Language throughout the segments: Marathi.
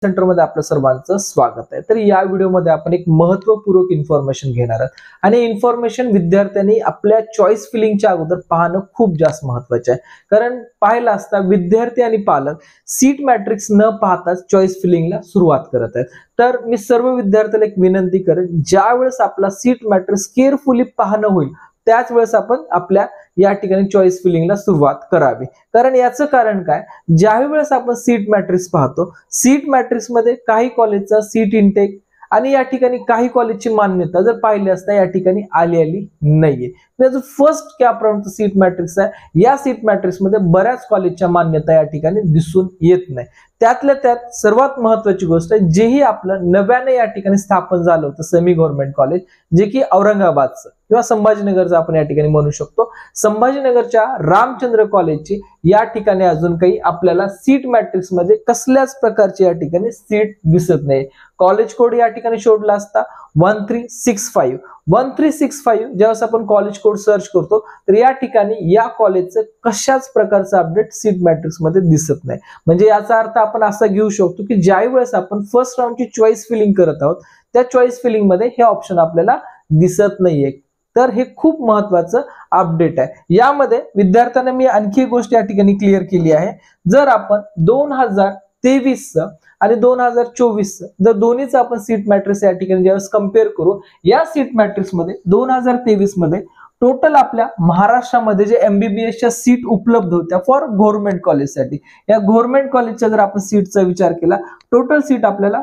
सेंटर मध्ये आपलं सर्वांचं स्वागत आहे। तर या व्हिडिओमध्ये आपण एक महत्त्वपूर्ण इन्फॉर्मेशन घेणार आहोत आणि इन्फॉर्मेशन विद्यार्थ्यांनी आपल्या चॉईस फिलिंगच्या अगोदर पाहणं खूप जास्त महत्त्वाचं आहे। कारण पाहिलं असता विद्यार्थी आणि पालक सीट मॅट्रिक्स न पाहताच चॉईस फिलिंगला सुरुवात करत आहेत। तर मी सर्व विद्यार्थ्यांना एक विनंती करेन, ज्या वेळेस आपला सीट मॅट्रिक्स केअरफुली पाहणं होईल त्याच वेळेस आपण आपल्या या ठिकाणी चॉईस फिलिंगला सुरुवात करावी। कारण याचं कारण काय, ज्या वेळेस आपण सीट मॅट्रिक्स पाहतो, सीट मॅट्रिक्स मध्ये काही कॉलेजचा सीट इनटेक आणि या ठिकाणी काही कॉलेजची मान्यता जर पाहिली असता या ठिकाणी आली नाहीये। जो फर्स्ट कॅप राउंडचा सीट मॅट्रिक्स आहे, या सीट मॅट्रिक्स मध्ये बऱ्याच कॉलेजच्या मान्यता या ठिकाणी दिसून येत नाही। त्यातल्या त्यात सर्वात महत्त्वाची गोष्ट आहे, जेही आपलं नव्याने या ठिकाणी स्थापन झालं होतं सेमी गव्हर्नमेंट कॉलेज, जे की औरंगाबादचं किंवा संभाजीनगरचं आपण या ठिकाणी म्हणू शकतो, संभाजीनगरच्या रामचंद्र कॉलेजची या ठिकाणी अजून काही आपल्याला सीट मॅट्रिक्स मध्ये कसल्याच प्रकारची या ठिकाणी सीट दिसत नाही। कॉलेज कोड या ठिकाणी शोधला असता 1365 ज्यावेळेस आपण कॉलेज कोड सर्च करतो तर या ठिकाणी या कॉलेजचं कशाच प्रकारचं अपडेट सीट मॅट्रिक्स मध्ये दिसत नाही। म्हणजे याचा अर्थ आपण असा घेऊ शकतो की ज्या वेळेस आपण फर्स्ट राऊंडची चॉईस फिलिंग करत आहोत त्या चॉईस फिलिंग मध्ये हे ऑप्शन आपल्याला दिसत नाहीये। तर हे खूप महत्त्वाचं अपडेट आहे। यामध्ये विद्यार्थ्यांना मी आणखी एक गोष्ट या ठिकाणी क्लिअर केली आहे, जर आपण 2023 आणि 2024 जर दोन्हीच आपण सीट मॅट्रिक्स या ठिकाणी ज्यावेळेस कम्पेअर करू, या सीट मॅट्रिक्स मध्ये 2023 मध्ये टोटल आपल्या महाराष्ट्रामध्ये जे MBBSच्या सीट उपलब्ध होत्या फॉर गव्हर्नमेंट कॉलेजसाठी, या गव्हर्नमेंट कॉलेजच्या जर आपण सीटचा विचार केला, टोटल सीट आपल्याला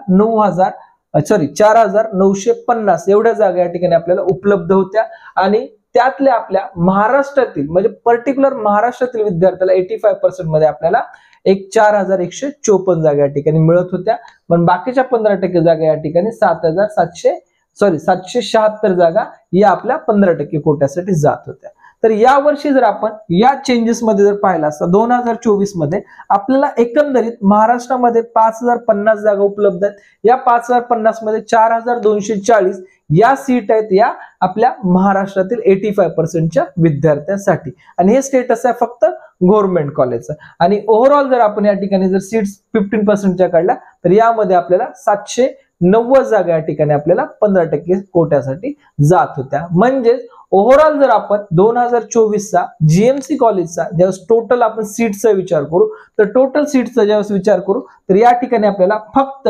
4950 एवढ्या जागा या ठिकाणी आपल्याला उपलब्ध होत्या। आणि त्यातल्या आपल्या महाराष्ट्रातील म्हणजे पर्टिक्युलर महाराष्ट्रातील विद्यार्थ्याला 85% मध्ये आपल्याला एक 4154 जागा या ठिकाणी मिळत होत्या। पण बाकीच्या 15% जागा या ठिकाणी 776 जागा या आपल्या 15% कोट्यासाठी जात होत्या। तर या वर्षी जर आपण या चेंजेस मध्ये जर पाहिला असता 2024 मध्ये आपल्याला एकंदरीत महाराष्ट्रामध्ये 5050 जागा उपलब्ध आहेत। या 5050 मध्ये 4240 या सीट आहेत या आपल्या महाराष्ट्रातील 85% विद्यार्थ्यांसाठी, आणि हे स्टेटस आहे फक्त गव्हर्नमेंट कॉलेजचं। आणि ओव्हरऑल जर आपण या ठिकाणी जर सीट्स 15% काढल्या तर यामध्ये आपल्याला 790 जागा या ठिकाणी आपल्याला 15% कोट्यासाठी जात होत्या। म्हणजे ओव्हरऑल जर आपण 2024 चा GMC कॉलेजचा ज्यावेळेस टोटल आपण सीटचा विचार करू तर टोटल सीटचा ज्यावेळेस विचार करू तर या ठिकाणी आपल्याला फक्त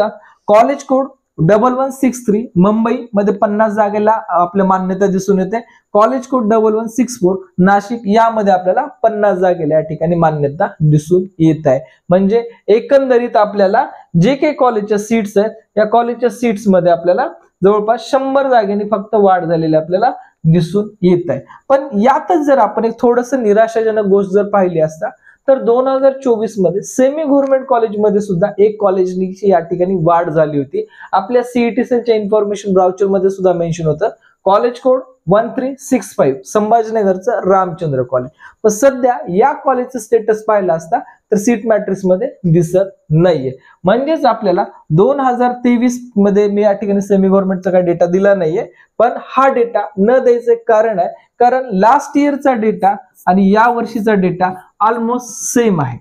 कॉलेज कोड 1163 मुंबई मध्ये 50 जागेला आपल्या मान्यता दिसून येते, कॉलेज कोड 1164 नाशिक यामध्ये आपल्याला 50 जागेला या ठिकाणी मान्यता दिसून येत आहे। म्हणजे एकंदरीत आपल्याला जे काही कॉलेजच्या सीट्स आहेत या कॉलेजच्या सीट्स मध्ये आपल्याला जवळपास 100 जागेनी फक्त वाढ झालेली आपल्याला दिसून येत आहे। पण यातच जर आपण एक थोडंसं निराशाजनक गोष्ट जर पाहिली असता तर 2024 मध्ये सेमी गव्हर्नमेंट कॉलेजमध्ये सुद्धा एक कॉलेजची या ठिकाणी वाढ झाली होती। आपल्या CET सेलच्या इन्फॉर्मेशन ब्राउचर मध्ये सुद्धा मेन्शन होतं, कॉलेज कोड 1365 संभाजीनगरचं रामचंद्र कॉलेज। पण सध्या या कॉलेजचं स्टेटस पाहिला असता तर सीट मॅट्रिक्स मध्ये दिसत नाहीये। म्हणजेच आपल्याला 2023 मध्ये मी या ठिकाणी सेमी गव्हर्नमेंटचा काही डेटा दिला नाहीये, पण हा डेटा न द्यायचं कारण आहे कारण लास्ट इयरचा डेटा आणि या वर्षीचा डेटा ऑलमोस्ट सेम आहे,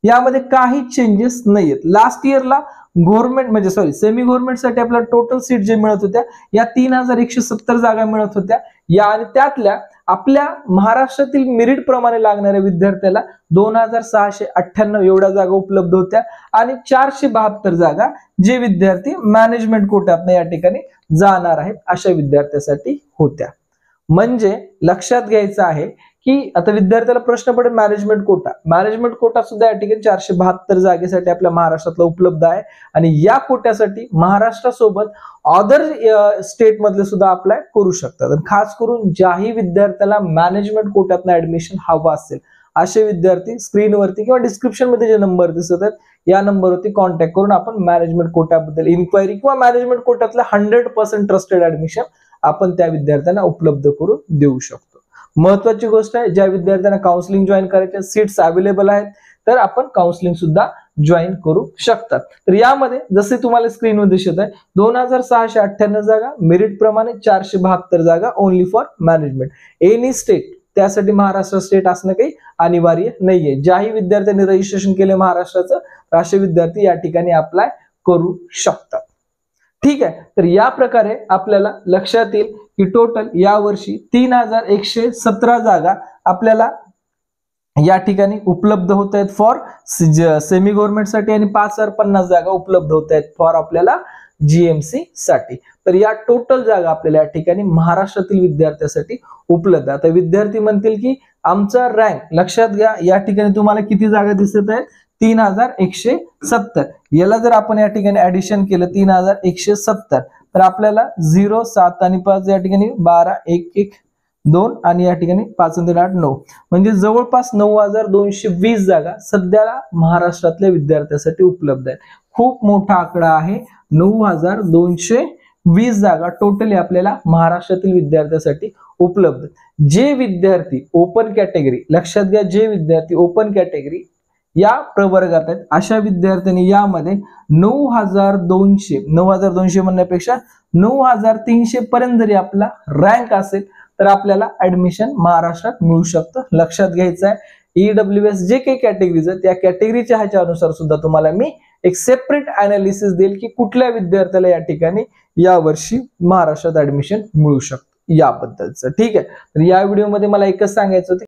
यामध्ये काही चेंजेस नाहीयेत। लास्ट इयरला गव्हर्नमेंट म्हणजे सेमी गव्हर्नमेंट साठी आपल्याला टोटल सीट जे मिळत होत्या या 3170 जागा मिळत होत्या, या आणि त्यातल्या आपल्या महाराष्ट्रातील मेरिट प्रमाणे लागणाऱ्या विद्यार्थ्याला 2698 एवढ्या जागा उपलब्ध होत्या आणि 472 जागा जे विद्यार्थी मॅनेजमेंट कोट्यातनं या ठिकाणी जाणार आहेत अशा विद्यार्थ्यांसाठी होत्या। म्हणजे लक्षात घ्यायचं आहे की आता विद्यार्थ्याला प्रश्न पडेल मॅनेजमेंट कोटा सुद्धा या ठिकाणी 472 जागेसाठी आपल्या महाराष्ट्रातला उपलब्ध आहे आणि या कोट्यासाठी महाराष्ट्रासोबत अदर स्टेट मधले सुद्धा अप्लाय करू शकतात। आणि खास करून ज्याही विद्यार्थ्याला मॅनेजमेंट कोट्यातनं ऍडमिशन हवं असेल असे विद्यार्थी स्क्रीनवरती किंवा डिस्क्रिप्शन मध्ये जे नंबर दिसत आहेत या नंबरवरती कॉन्टॅक्ट करून आपण मॅनेजमेंट कोट्याबद्दल इन्क्वायरी किंवा मॅनेजमेंट कोट्यातलं 100% ट्रस्टेड ऍडमिशन आपण त्या विद्यार्थ्यांना उपलब्ध करून देऊ शकतो। महत्वाची गोष्ट आहे, ज्या विद्यार्थ्यांना काउन्सिलिंग जॉईन करायचे सीट्स अवेलेबल आहेत तर आपण काउन्सिलिंग सुद्धा जॉईन करू शकतात। तर यामध्ये जसे तुम्हाला स्क्रीनवर दिसत आहे 2698 जागा, मेरिट प्रमाणे 472 जागा only for management. Any state त्यासाठी महाराष्ट्र स्टेट असणं काही अनिवार्य नाहीये। ज्याही विद्यार्थ्यांनी रजिस्ट्रेशन केले महाराष्ट्राचं असे विद्यार्थी या ठिकाणी अप्लाय करू शकतात. ठीक आहे. तर या प्रकारे आपल्याला लक्षात येईल की टोटल या वर्षी 3117 जागा आपल्याला या ठिकाणी उपलब्ध होत आहेत फॉर सेमी गव्हर्नमेंटसाठी आणि 5050 जागा उपलब्ध होत आहेत फॉर आपल्याला जीएमसी साठी. तर या टोटल जागा आपल्याला या ठिकाणी महाराष्ट्रातील विद्यार्थ्यांसाठी उपलब्ध. आता विद्यार्थी म्हणतील की आमचा रँक, लक्षात घ्या या ठिकाणी तुम्हाला किती जागा दिसत आहेत, 3170. याला जर आपण या ठिकाणी ऍडिशन केलं 3170 तर आपल्याला 0 7 आणि 5 या ठिकाणी 12 1 1 2 आणि या ठिकाणी 5 आणि 8 9 म्हणजे जवळपास 9220 जागा सध्याला महाराष्ट्रातल्या विद्यार्थ्यांसाठी उपलब्ध आहेत. खूप मोठा आकडा आहे. 9220 जागा टोटली आपल्याला महाराष्ट्रातील विद्यार्थ्यांसाठी उपलब्ध. जे विद्यार्थी ओपन कॅटेगरी, लक्षात घ्या, जे विद्यार्थी ओपन कॅटेगरी या प्रवर्गात आहेत अशा विद्यार्थ्यांनी यामध्ये 9200 म्हणण्यापेक्षा 9300 पर्यंत जरी आपला रँक असेल तर आपल्याला ऍडमिशन महाराष्ट्रात मिळू शकतं. लक्षात घ्यायचं आहे. ईडब्ल्यूएस जे काही कॅटेगरीज आहेत त्या कॅटेगरीच्या ह्याच्यानुसार सुद्धा तुम्हाला मी एक सेपरेट अनालिसिस देईल की कुठल्या विद्यार्थ्याला या ठिकाणी यावर्षी महाराष्ट्रात ऍडमिशन मिळू शकतं याबद्दलचं. ठीक आहे. तर या व्हिडिओमध्ये मला एकच सांगायचं होतं